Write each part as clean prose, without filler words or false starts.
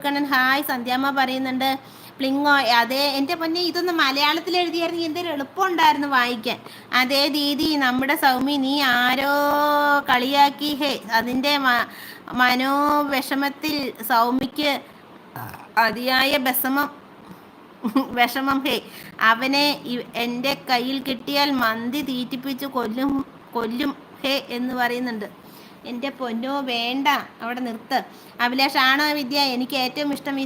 Kannan hi സന്ധ്യാമ്മ പറയുന്നുണ്ട്. പ്ലിങ്ങോ അതെ എൻ്റെ പൊന്നെ, ഇതൊന്ന് മലയാളത്തിൽ എഴുതിയായിരുന്നു എന്തൊരു എളുപ്പമുണ്ടായിരുന്നു വായിക്കാൻ. അതേ ദീദി, നമ്മുടെ സൗമി നീ ആരോ കളിയാക്കി ഹേ, അതിൻ്റെ മനോവിഷമത്തിൽ സൗമിക്ക് അതിയായ വിഷമം ഹേ. അവനെ എൻ്റെ കയ്യിൽ കിട്ടിയാൽ മന്തി തീറ്റിപ്പിച്ച് കൊല്ലും കൊല്ലും ഹേ എന്ന് പറയുന്നുണ്ട്. എൻ്റെ പൊന്നോ വേണ്ട, അവിടെ നിർത്ത്. അഭിലാഷ് ആണോ വിദ്യ, എനിക്ക് ഏറ്റവും ഇഷ്ടം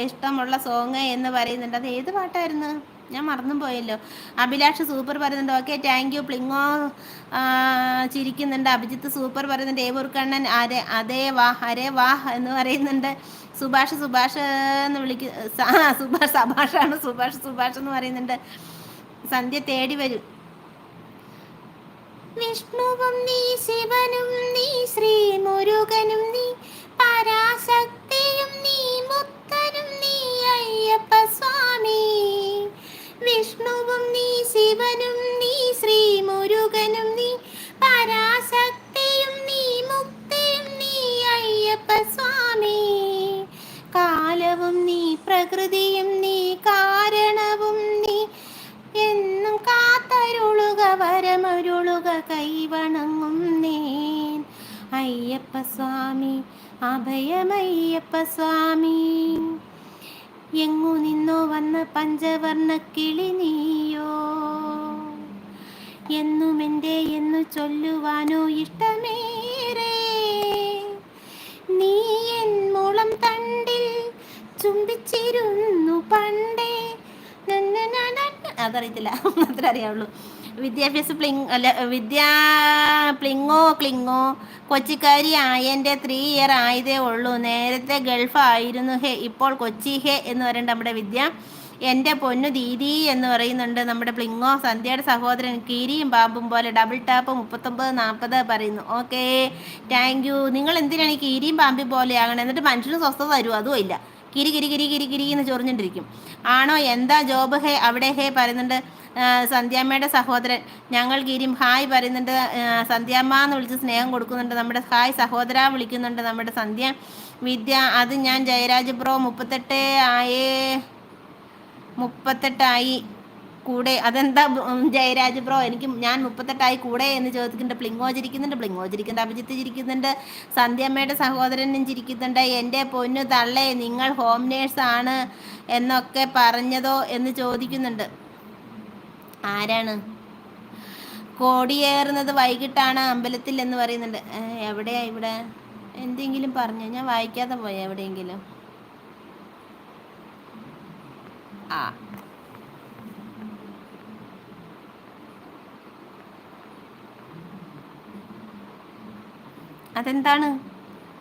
ഇഷ്ടമുള്ള സോങ് എന്ന് പറയുന്നുണ്ട്. അത് ഏത് പാട്ടായിരുന്നു, ഞാൻ മറന്നും പോയല്ലോ. അഭിലാഷ് സൂപ്പർ പറയുന്നുണ്ട്. Okay thank you. പ്ലിങ്ങോ ചിരിക്കുന്നുണ്ട്. അഭിജിത്ത് സൂപ്പർ പറയുന്നുണ്ട്. ഏവൂർക്കണ്ണൻ അതേ വാ അരേ വാ എന്ന് പറയുന്നുണ്ട്. സുഭാഷ് എന്ന് സുഭാഷ് എന്ന് പറയുന്നുണ്ട്. സന്ധ്യ തേടി വരും. വിഷ്ണുവും നീ, ശിവനും നീ, ശ്രീ മുരുകനും നീ, പരാശക്തിയും നീ, മുത്തനും നീ, അയ്യപ്പ സ്വാമി. വിഷ്ണുവും നീ, ശിവനും നീ, ശ്രീ മുരുകനും നീ, പരാശക്തിയും നീ, മുക്തിയും നീ, അയ്യപ്പ സ്വാമി. കാലവും നീ, പ്രകൃതിയും നീ, കാരണവും നീ, എന്നും കാത്തരുളുക വരമരുളുക കൈവണങ്ങും നേൻ അയ്യപ്പ സ്വാമി, അഭയമയ്യപ്പ സ്വാമി. എങ്ങു നിന്നോ വന്ന പഞ്ചവർണ്ണ കിളി നീയോ, എന്നും എൻ്റെ എന്നു ചൊല്ലുവാനോ ഇഷ്ടമേറെ. നീ എൻ മുളം തണ്ടിൽ ചുംബിച്ചിരുന്നു പണ്ടേ. അതറിയത്തില്ല, അത്ര അറിയാവുള്ളൂ. വിദ്യാഭ്യാസ ക്ലിങ്ങോ കൊച്ചിക്കാരി ആയൻ്റെ 3 ഇയർ ആയതേ ഉള്ളൂ. നേരത്തെ ഗൾഫ് ആയിരുന്നു ഹേ, ഇപ്പോൾ കൊച്ചി ഹേ എന്ന് പറയുന്നുണ്ട് നമ്മുടെ വിദ്യ. എൻ്റെ പൊന്നു ദീദി എന്ന് പറയുന്നുണ്ട് നമ്മുടെ പ്ലിങ്ങോ. സന്ധ്യയുടെ സഹോദരൻ കീരിയും പാമ്പും പോലെ ഡബിൾ ടാപ്പ് 3940 പറയുന്നു. Okay thank U. നിങ്ങൾ എന്തിനാണ് ഈ കീരിയും പാമ്പും പോലെ ആകണം? എന്നിട്ട് മനുഷ്യന് സ്വസ്ഥത തരുമോ? അതും ഇല്ല, കിരി കിരി കിരി കിരി കിരി എന്ന് ചൊറിഞ്ഞിട്ടിരിക്കും. ആണോ, എന്താ ജോബ് ഹേ അവിടെ ഹേ പറയുന്നുണ്ട് സന്ധ്യാമ്മയുടെ സഹോദരൻ. ഞങ്ങൾ ഗിരിം ഹായ് പറയുന്നുണ്ട്. സന്ധ്യാമ്മ എന്ന് വിളിച്ച് സ്നേഹം കൊടുക്കുന്നുണ്ട് നമ്മുടെ ഹായ് സഹോദര വിളിക്കുന്നുണ്ട് നമ്മുടെ സന്ധ്യ. വിദ്യ അത് ഞാൻ ജയരാജ് ബ്രോ 38 കൂടെ. അതെന്താ ജയരാജ് ബ്രോ, ഞാൻ 38 കൂടെ എന്ന് ചോദിക്കുന്നുണ്ട്. പ്ലിങ്ങോ ചിരിക്കുന്നുണ്ട്. അഭിജിത്ത് ചിരിക്കുന്നുണ്ട്. സന്ധ്യമ്മയുടെ സഹോദരനും ചിരിക്കുന്നുണ്ട്. എൻ്റെ പൊന്നു തള്ളേ, നിങ്ങൾ ഹോം നേഴ്സ് ആണ് എന്നൊക്കെ പറഞ്ഞതോ എന്ന് ചോദിക്കുന്നുണ്ട്. ആരാണ്? കോടിയേറുന്നത് വൈകിട്ടാണ് അമ്പലത്തിൽ എന്ന് പറയുന്നുണ്ട്. എവിടെയാ ഇവിടെ? എന്തെങ്കിലും പറഞ്ഞു, ഞാൻ വായിക്കാതെ പോയ എവിടെയെങ്കിലും. അതെന്താണ്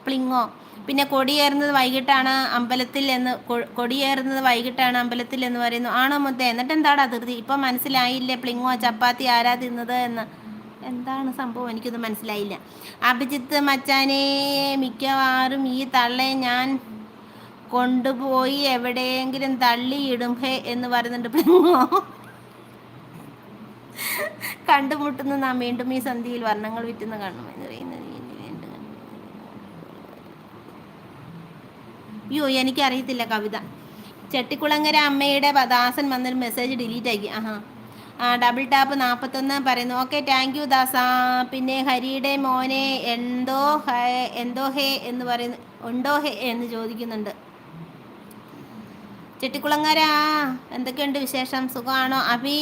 പ്ലിങ്ങോ? പിന്നെ കൊടിയേറുന്നത് വൈകിട്ടാണ് അമ്പലത്തിൽ എന്ന് പറയുന്നു. ആണോ മുത്തേ? എന്നിട്ട് എന്താണ് അതിർത്തി? ഇപ്പം മനസ്സിലായില്ലേ പ്ലിങ്ങോ ചപ്പാത്തി ആരാ തിന്നത് എന്ന്? എന്താണ് സംഭവം, എനിക്കൊത് മനസ്സിലായില്ല. അഭിജിത്ത് മച്ചാനെ, മിക്കവാറും ഈ തള്ളെ ഞാൻ കൊണ്ടുപോയി എവിടെയെങ്കിലും തള്ളിയിടും ഹേ എന്ന് പറയുന്നുണ്ട് പ്ലിങ്ങോ. കണ്ടുമുട്ടുന്ന നാം വീണ്ടും ഈ സന്ധിയിൽ വർണ്ണങ്ങൾ വിറ്റുന്ന കാണുമെന്ന് പറയുന്നത്. അയ്യോ എനിക്കറിയത്തില്ല കവിത. ചെട്ടിക്കുളങ്ങര അമ്മയുടെ ദാസൻ വന്നൊരു മെസ്സേജ് ഡിലീറ്റ് ആക്കി. ഡബിൾ ടാപ്പ് 41 പറയുന്നു. ഓക്കെ താങ്ക് യു ദാസ. പിന്നെ ഹരിയുടെ മോനെ എന്തോ ഹേ എന്ന് പറയുന്നു. ഉണ്ടോ ഹേ എന്ന് ചോദിക്കുന്നുണ്ട്. ചെട്ടിക്കുളങ്ങര എന്തൊക്കെയുണ്ട് വിശേഷം? സുഖമാണോ? അഭി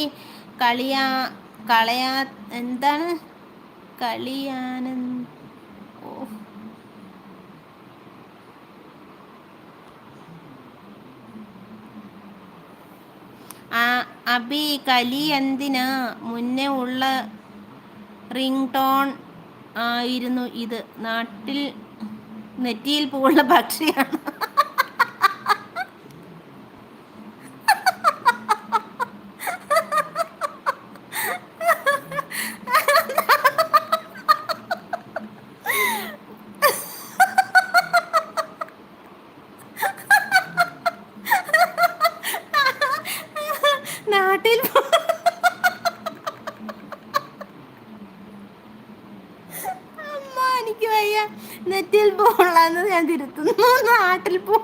എന്താണ് കളിയാനന്ദ്? അബി കലി എന്തിനാ? മുന്നേ ഉള്ള റിംഗ് ടോൺ ആയിരുന്നു ഇത്. നെറ്റിയിൽ പൂവുള്ള പക്ഷിയാണ്. നാട്ടിൽ അമ്മ എനിക്ക് വയ്യ. നെറ്റിൽ പോളാന്ന് ഞാൻ തിരുത്തുന്നു. നാട്ടിൽ പോ